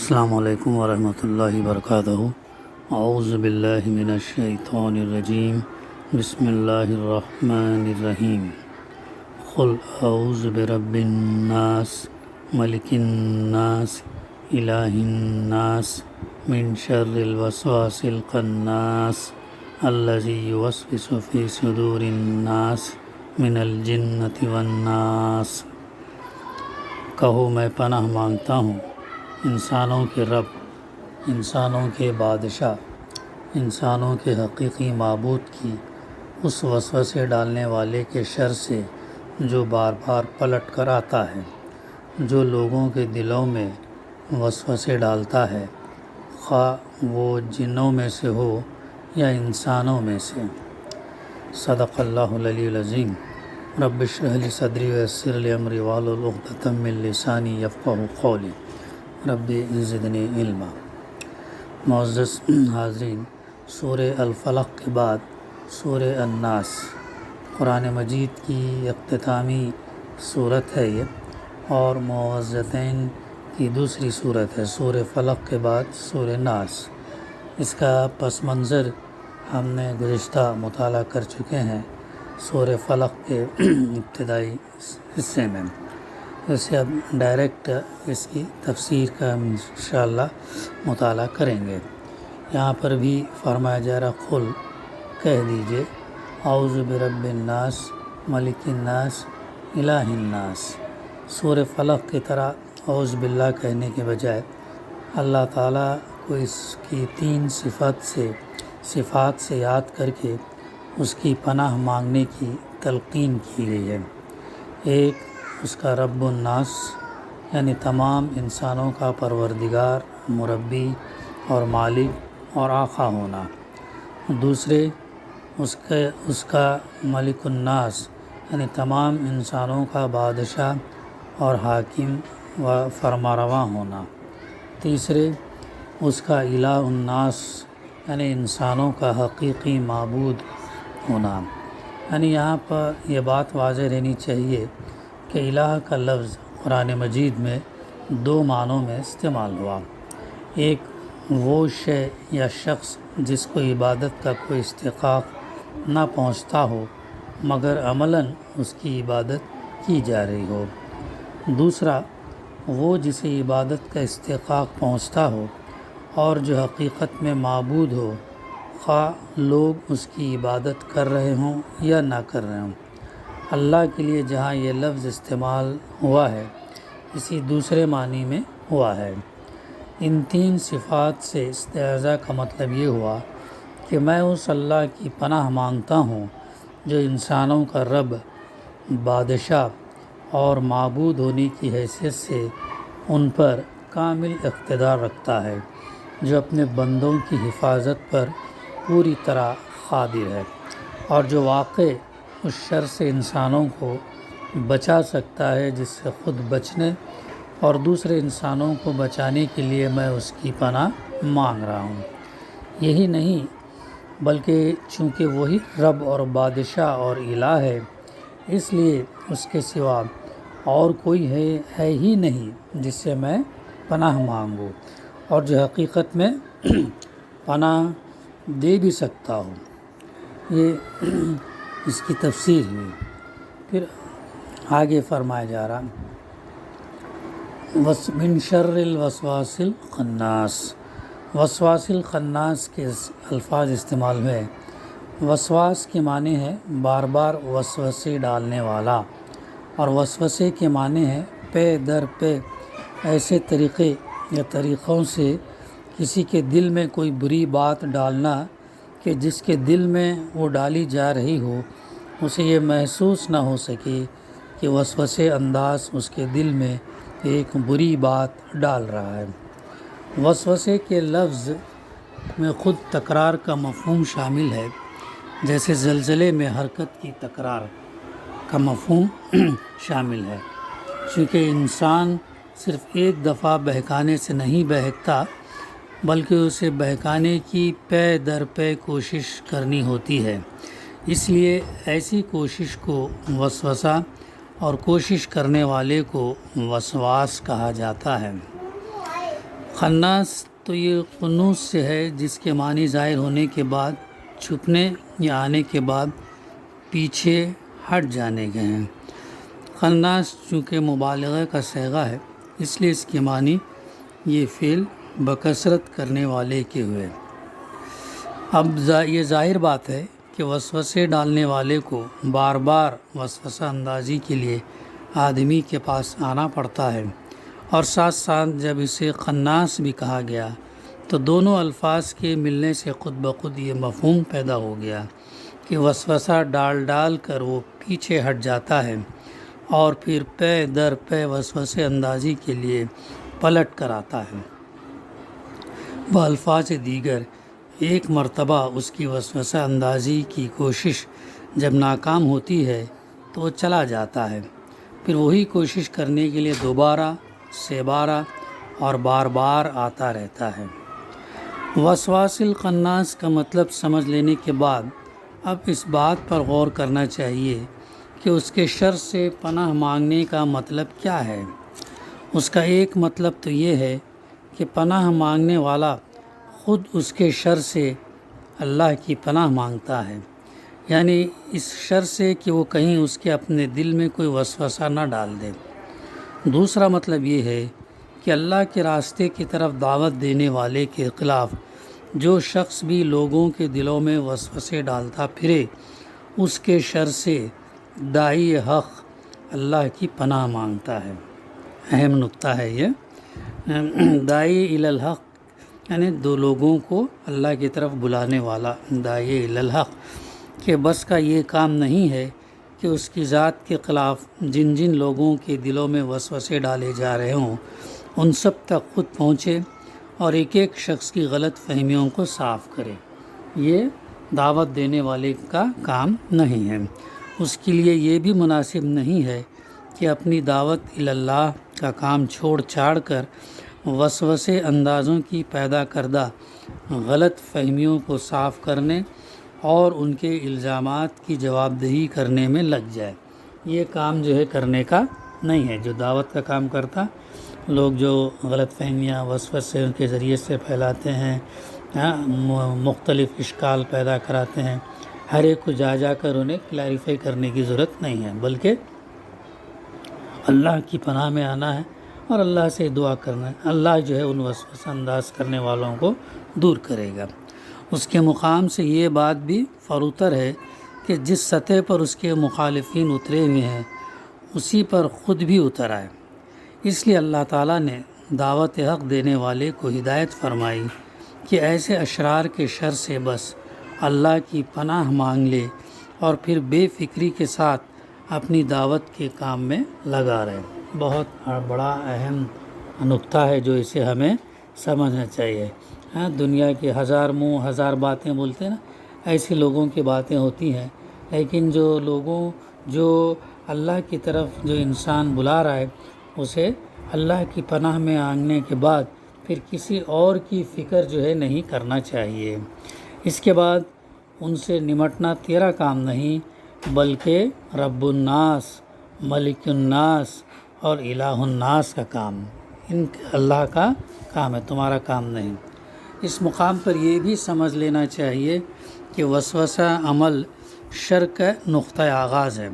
السلام علیکم ورحمۃ اللہ وبرکاتہ۔ اعوذ باللہ من الشیطان الرجیم، بسم اللہ الرحمن الرحیم۔ قل اعوذ برب الناس، ملک الناس، الہ الناس، من شر الوسواس الخناس، الذی یوسوس فی صدور الناس من الجنۃ والناس۔ کہو میں پناہ مانگتا ہوں انسانوں کے رب، انسانوں کے بادشاہ، انسانوں کے حقیقی معبود کی اس وسوسے ڈالنے والے کے شر سے جو بار بار پلٹ کر آتا ہے، جو لوگوں کے دلوں میں وسوسے ڈالتا ہے، خواہ وہ جنوں میں سے ہو یا انسانوں میں سے۔ صدق اللہ العلی العظیم۔ رب اشرح لی صدری ویسر لی امری واحلل عقدۃ من لسانی یفقہوا قولی، رب زدنی علما۔ معزز حاضرین، سورہ الفلق کے بعد سورہ الناس قرآن مجید کی اختتامی صورت ہے یہ، اور معوذتین کی دوسری صورت ہے۔ سورہ فلق کے بعد سورہ ناس، اس کا پس منظر ہم نے گزشتہ مطالعہ کر چکے ہیں سورہ فلق کے ابتدائی حصے میں۔ اسے اب ڈائریکٹ اس کی تفسیر کا انشاءاللہ مطالعہ کریں گے۔ یہاں پر بھی فرمایا جا رہا قل، کہہ دیجئے، اعوذ برب الناس، ملک الناس، الہ الناس۔ سورہ فلق کی طرح اعوذ باللہ کہنے کے بجائے اللہ تعالیٰ کو اس کی تین صفات سے یاد کر کے اس کی پناہ مانگنے کی تلقین کی گئی ہے۔ ایک، اس کا رب الناس یعنی تمام انسانوں کا پروردگار، مربی اور مالک اور آقا ہونا۔ دوسرے، اس کا ملک الناس یعنی تمام انسانوں کا بادشاہ اور حاکم و فرمانروا ہونا۔ تیسرے، اس کا الہ الناس یعنی انسانوں کا حقیقی معبود ہونا۔ یعنی یہاں پر یہ بات واضح رہنی چاہیے کہ الہ کا لفظ قرآن مجید میں دو معنوں میں استعمال ہوا۔ ایک، وہ شے یا شخص جس کو عبادت کا کوئی استحقاق نہ پہنچتا ہو مگر عملاً اس کی عبادت کی جا رہی ہو۔ دوسرا، وہ جسے عبادت کا استحقاق پہنچتا ہو اور جو حقیقت میں معبود ہو، خواہ لوگ اس کی عبادت کر رہے ہوں یا نہ کر رہے ہوں۔ اللہ کے لیے جہاں یہ لفظ استعمال ہوا ہے، اسی دوسرے معنی میں ہوا ہے۔ ان تین صفات سے استعاذہ کا مطلب یہ ہوا کہ میں اس اللہ کی پناہ مانگتا ہوں جو انسانوں کا رب، بادشاہ اور معبود ہونے کی حیثیت سے ان پر کامل اقتدار رکھتا ہے، جو اپنے بندوں کی حفاظت پر پوری طرح قادر ہے، اور جو واقع اس شر سے انسانوں کو بچا سکتا ہے جس سے خود بچنے اور دوسرے انسانوں کو بچانے کے لیے میں اس کی پناہ مانگ رہا ہوں۔ یہی نہیں بلکہ چونکہ وہی رب اور بادشاہ اور الہ ہے، اس لیے اس کے سوا اور کوئی ہے ہی نہیں جس سے میں پناہ مانگوں اور جو حقیقت میں پناہ دے بھی سکتا ہوں۔ یہ اس کی تفسیر ہوئی۔ پھر آگے فرمایا جا رہا من شر الوسواس الخناس۔ وسواس الخناس کے الفاظ استعمال ہوئے۔ وسواس کے معنی ہے بار بار وسوسے ڈالنے والا، اور وسوسے کے معنی ہے پے در پے ایسے طریقے یا طریقوں سے کسی کے دل میں کوئی بری بات ڈالنا کہ جس کے دل میں وہ ڈالی جا رہی ہو اسے یہ محسوس نہ ہو سکے کہ وسوسے انداز اس کے دل میں ایک بری بات ڈال رہا ہے۔ وسوسے کے لفظ میں خود تکرار کا مفہوم شامل ہے، جیسے زلزلے میں حرکت کی تکرار کا مفہوم شامل ہے۔ چونکہ انسان صرف ایک دفعہ بہکانے سے نہیں بہکتا بلکہ اسے بہکانے کی پے در پے کوشش کرنی ہوتی ہے، اس لیے ایسی کوشش کو وسوسہ اور کوشش کرنے والے کو وسواس کہا جاتا ہے۔ خناس تو یہ قنوس سے ہے جس کے معنی ظاہر ہونے کے بعد چھپنے یا آنے کے بعد پیچھے ہٹ جانے کے ہیں۔ خناس چونکہ مبالغہ کا صیغہ ہے اس لیے اس کے معنی یہ فعل بکثرت کرنے والے کے ہوئے۔ اب یہ ظاہر بات ہے کہ وسوسے ڈالنے والے کو بار بار وسوسہ اندازی کے لیے آدمی کے پاس آنا پڑتا ہے، اور ساتھ ساتھ جب اسے خناس بھی کہا گیا تو دونوں الفاظ کے ملنے سے خود بخود یہ مفہوم پیدا ہو گیا کہ وسوسہ ڈال کر وہ پیچھے ہٹ جاتا ہے اور پھر پے در پے وسوسے اندازی کے لیے پلٹ کر آتا ہے۔ بالفاظ دیگر ایک مرتبہ اس کی وسوسہ اندازی کی کوشش جب ناکام ہوتی ہے تو وہ چلا جاتا ہے، پھر وہی کوشش کرنے کے لیے دوبارہ سے بارہ اور بار بار آتا رہتا ہے۔ وسواس الخناس کا مطلب سمجھ لینے کے بعد اب اس بات پر غور کرنا چاہیے کہ اس کے شر سے پناہ مانگنے کا مطلب کیا ہے۔ اس کا ایک مطلب تو یہ ہے کہ پناہ مانگنے والا خود اس کے شر سے اللہ کی پناہ مانگتا ہے، یعنی اس شر سے کہ وہ کہیں اس کے اپنے دل میں کوئی وسوسہ نہ ڈال دے۔ دوسرا مطلب یہ ہے کہ اللہ کے راستے کی طرف دعوت دینے والے کے خلاف جو شخص بھی لوگوں کے دلوں میں وسوسے ڈالتا پھرے اس کے شر سے داعی حق اللہ کی پناہ مانگتا ہے۔ اہم نقطہ ہے یہ، داعی الی الحق یعنی دو لوگوں کو اللہ کی طرف بلانے والا، داعی الی الحق کہ بس کا یہ کام نہیں ہے کہ اس کی ذات کے خلاف جن جن لوگوں کے دلوں میں وسوسے ڈالے جا رہے ہوں ان سب تک خود پہنچے اور ایک ایک شخص کی غلط فہمیوں کو صاف کرے۔ یہ دعوت دینے والے کا کام نہیں ہے۔ اس کے لیے یہ بھی مناسب نہیں ہے کہ اپنی دعوت الی اللہ کا کام چھوڑ چھاڑ کر وسوسے اندازوں کی پیدا کردہ غلط فہمیوں کو صاف کرنے اور ان کے الزامات کی جواب دہی کرنے میں لگ جائے۔ یہ کام جو ہے کرنے کا نہیں ہے۔ جو دعوت کا کام کرتا، لوگ جو غلط فہمیاں وسوسے کے ذریعے سے پھیلاتے ہیں، مختلف اشکال پیدا کراتے ہیں، ہر ایک کو جا کر انہیں کلیریفائی کرنے کی ضرورت نہیں ہے، بلکہ اللہ کی پناہ میں آنا ہے اور اللہ سے دعا کرنا ہے۔ اللہ جو ہے ان وسوسہ انداز کرنے والوں کو دور کرے گا۔ اس کے مقام سے یہ بات بھی فروتر ہے کہ جس سطح پر اس کے مخالفین اترے ہوئے ہیں اسی پر خود بھی اتر آئے۔ اس لیے اللہ تعالیٰ نے دعوت حق دینے والے کو ہدایت فرمائی کہ ایسے اشرار کے شر سے بس اللہ کی پناہ مانگ لے اور پھر بے فکری کے ساتھ اپنی دعوت کے کام میں لگا رہے۔ بہت بڑا اہم نقطہ ہے جو اسے ہمیں سمجھنا چاہیے۔ دنیا کے ہزار منہ ہزار باتیں بولتے ہیں نا، ایسی لوگوں کی باتیں ہوتی ہیں، لیکن جو اللہ کی طرف جو انسان بلا رہا ہے اسے اللہ کی پناہ میں آنے کے بعد پھر کسی اور کی فکر جو ہے نہیں کرنا چاہیے۔ اس کے بعد ان سے نمٹنا تیرا کام نہیں بلکہ رب الناس، ملک الناس اور الہ الناس کا کام، اللہ کا کام ہے، تمہارا کام نہیں۔ اس مقام پر یہ بھی سمجھ لینا چاہیے کہ وسوسہ عمل شر کا نقطہ آغاز ہے۔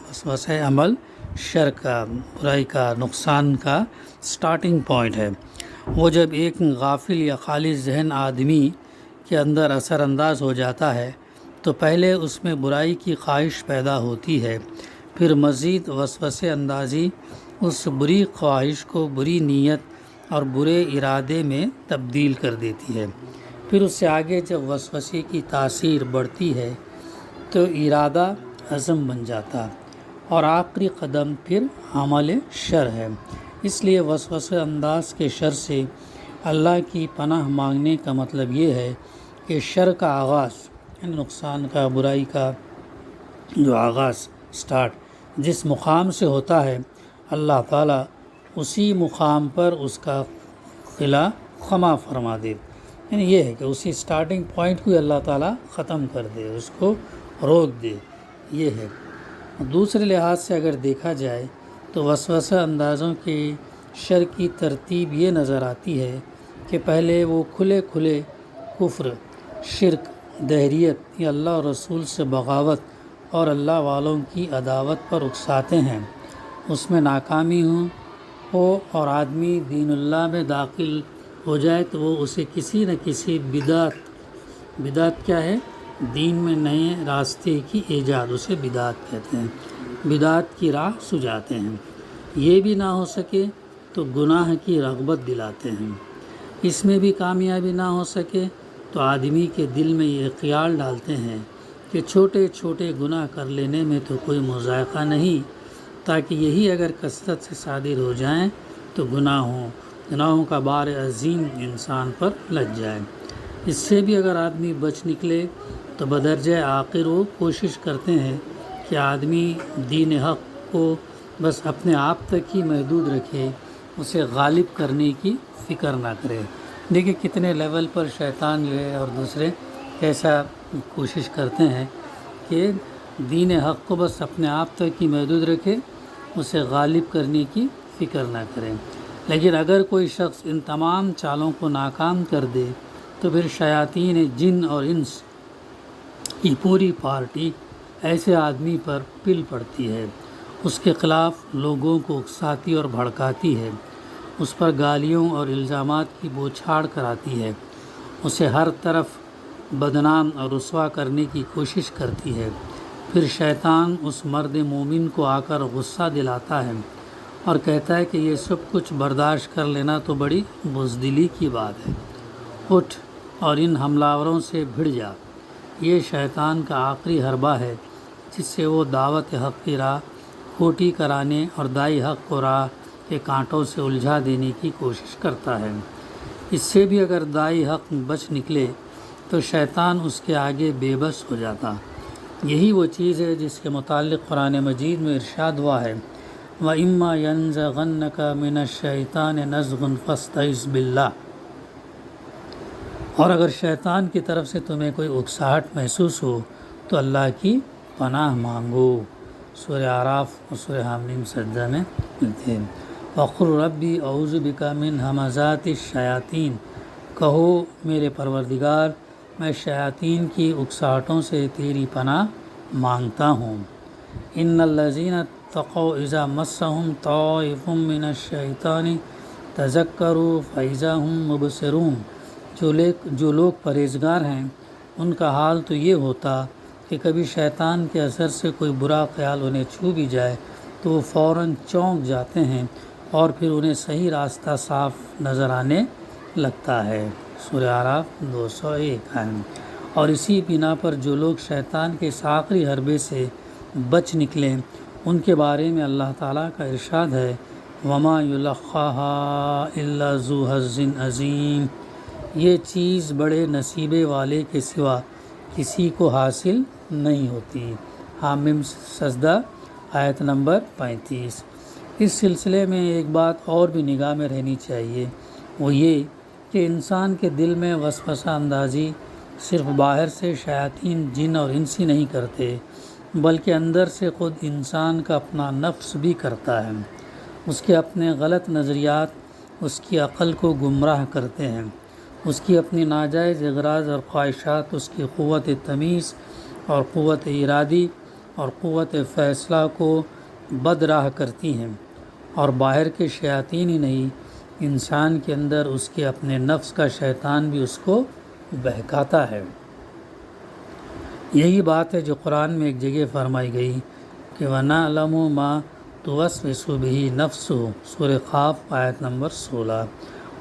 وسوسہ عمل شر کا، برائی کا، نقصان کا سٹارٹنگ پوائنٹ ہے۔ وہ جب ایک غافل یا خالی ذہن آدمی کے اندر اثر انداز ہو جاتا ہے تو پہلے اس میں برائی کی خواہش پیدا ہوتی ہے، پھر مزید وسوسے اندازی اس بری خواہش کو بری نیت اور برے ارادے میں تبدیل کر دیتی ہے۔ پھر اس سے آگے جب وسوسے کی تاثیر بڑھتی ہے تو ارادہ عزم بن جاتا اور آخری قدم پھر عمل شر ہے۔ اس لیے وسوسہ انداز کے شر سے اللہ کی پناہ مانگنے کا مطلب یہ ہے کہ شر کا آغاز، یعنی نقصان کا، برائی کا جو آغاز سٹارٹ جس مقام سے ہوتا ہے اللہ تعالیٰ اسی مقام پر اس کا خلا خما فرما دے، یعنی یہ ہے کہ اسی سٹارٹنگ پوائنٹ کو اللہ تعالیٰ ختم کر دے، اس کو روک دے، یہ ہے۔ دوسرے لحاظ سے اگر دیکھا جائے تو وسوسہ اندازوں کے شر کی ترتیب یہ نظر آتی ہے کہ پہلے وہ کھلے کھلے کفر، شرک، دہریت یا اللہ اور رسول سے بغاوت اور اللہ والوں کی عداوت پر اکساتے ہیں، اس میں ناکامی ہو اور آدمی دین اللہ میں داخل ہو جائے تو وہ اسے کسی نہ کسی بدعت کیا ہے؟ دین میں نئے راستے کی ایجاد، اسے بدعت کہتے ہیں، بدعت کی راہ سجاتے ہیں۔ یہ بھی نہ ہو سکے تو گناہ کی رغبت دلاتے ہیں۔ اس میں بھی کامیابی نہ ہو سکے تو آدمی کے دل میں یہ خیال ڈالتے ہیں کہ چھوٹے چھوٹے گناہ کر لینے میں تو کوئی مذائقہ نہیں، تاکہ یہی اگر کثرت سے صادر ہو جائیں تو گناہوں کا بار عظیم انسان پر لگ جائے۔ اس سے بھی اگر آدمی بچ نکلے تو بدرجہ آخر وہ کوشش کرتے ہیں کہ آدمی دین حق کو بس اپنے آپ تک ہی محدود رکھے، اسے غالب کرنے کی فکر نہ کرے۔ دیکھیں کتنے لیول پر شیطان جو ہے اور دوسرے کیسا کوشش کرتے ہیں کہ دین حق کو بس اپنے آپ تک ہی محدود رکھے، اسے غالب کرنے کی فکر نہ کرے۔ لیکن اگر کوئی شخص ان تمام چالوں کو ناکام کر دے تو پھر شیاطین جن اور انس کی پوری پارٹی ایسے آدمی پر پل پڑتی ہے، اس کے خلاف لوگوں کو اکساتی اور بھڑکاتی ہے، اس پر گالیوں اور الزامات کی بوچھاڑ کراتی ہے، اسے ہر طرف بدنام اور رسوا کرنے کی کوشش کرتی ہے۔ پھر شیطان اس مرد مومن کو آ کر غصہ دلاتا ہے اور کہتا ہے کہ یہ سب کچھ برداشت کر لینا تو بڑی بزدلی کی بات ہے، اٹھ اور ان حملہ سے بھڑ جا۔ یہ شیطان کا آخری حربہ ہے جس سے وہ دعوت حق کی راہ کھوٹی کرانے اور دائی حق کو راہ کے کانٹوں سے الجھا دینے کی کوشش کرتا ہے۔ اس سے بھی اگر دائی حق بچ نکلے تو شیطان اس کے آگے بے بس ہو جاتا۔ یہی وہ چیز ہے جس کے متعلق قرآن مجید میں ارشاد ہوا ہے وَإِمَّا يَنزَغَنَّكَ مِنَ الشَّيْطَانِ نَزْغٌ فَاسْتَعِذْ بِاللَّهِ، اور اگر شیطان کی طرف سے تمہیں کوئی اکساہٹ محسوس ہو تو اللہ کی پناہ مانگو۔ سورہ اعراف اور سورہ حامیم سجدہ میں ملتے ہیں۔ وَقُلْ رَبِّ أَعُوذُ بِكَ مِنْ ہَمَزَاتِ الشَّيَاطِينِ، کہو میرے پروردگار میں شیاطین کی اکساہٹوں سے تیری پناہ مانگتا ہوں۔ ان الذین اتقوا اذا مسهم طائف من الشیطان تذکروا فاذا هم مبصرون، جو لوگ پرہیزگار ہیں ان کا حال تو یہ ہوتا کہ کبھی شیطان کے اثر سے کوئی برا خیال انہیں چھو بھی جائے تو وہ فوراً چونک جاتے ہیں اور پھر انہیں صحیح راستہ صاف نظر آنے لگتا ہے۔ سورہ اعراف 201 ہے۔ اور اسی بنا پر جو لوگ شیطان کے اس آخری حربے سے بچ نکلیں ان کے بارے میں اللہ تعالیٰ کا ارشاد ہے وَمَا يُلَقَّاهَا إِلَّا ذُو حَظٍّ عَظِيمٍ، یہ چیز بڑے نصیبے والے کے سوا کسی کو حاصل نہیں ہوتی۔ حامیم سجدہ آیت نمبر 35۔ اس سلسلے میں ایک بات اور بھی نگاہ میں رہنی چاہیے، وہ یہ کہ انسان کے دل میں وسوسہ اندازی صرف باہر سے شیاطین جن اور انسی نہیں کرتے، بلکہ اندر سے خود انسان کا اپنا نفس بھی کرتا ہے۔ اس کے اپنے غلط نظریات اس کی عقل کو گمراہ کرتے ہیں، اس کی اپنی ناجائز اغراض اور خواہشات اس کی قوت تمیز اور قوت ارادی اور قوت فیصلہ کو بدراہ کرتی ہیں، اور باہر کے شیاطین ہی نہیں، انسان کے اندر اس کے اپنے نفس کا شیطان بھی اس کو بہکاتا ہے۔ یہی بات ہے جو قرآن میں ایک جگہ فرمائی گئی کہ وَنَعْلَمُ مَا تُوَسْوِسُ بِهِ نَفْسُهُ، سورہ قاف آیت نمبر 16،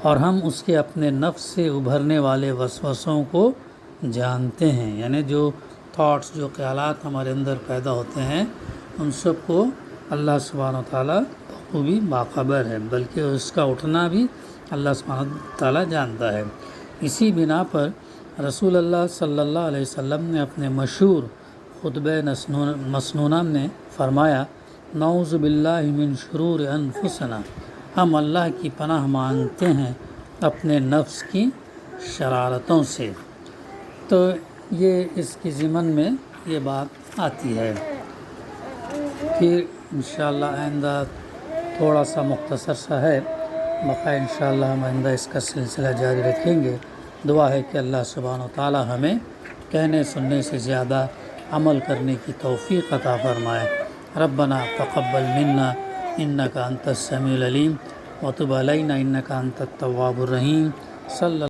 اور ہم اس کے اپنے نفس سے ابھرنے والے وسوسوں کو جانتے ہیں، یعنی جو تھاٹس، جو خیالات ہمارے اندر پیدا ہوتے ہیں ان سب کو اللہ سبحانہ و تعالیٰ بخوبی باخبر ہے، بلکہ اس کا اٹھنا بھی اللہ سبحانہ و تعالیٰ جانتا ہے۔ اسی بنا پر رسول اللہ صلی اللہ علیہ وسلم نے اپنے مشہور خطبہ مسنونہ میں فرمایا نعوذ باللہ من شرور انفسنا، ہم اللہ کی پناہ مانگتے ہیں اپنے نفس کی شرارتوں سے۔ تو یہ اس کی ضمن میں یہ بات آتی ہے۔ پھر انشاءاللہ آئندہ تھوڑا سا مختصر سا ہے بقا انشاءاللہ ہم آئندہ اس کا سلسلہ جاری رکھیں گے۔ دعا ہے کہ اللہ سبحانہ و تعالی ہمیں کہنے سننے سے زیادہ عمل کرنے کی توفیق عطا فرمائے۔ ربنا تقبل منا انک انت السمیع العلیم وتب علینا انک انت التواب الرحیم۔ صلی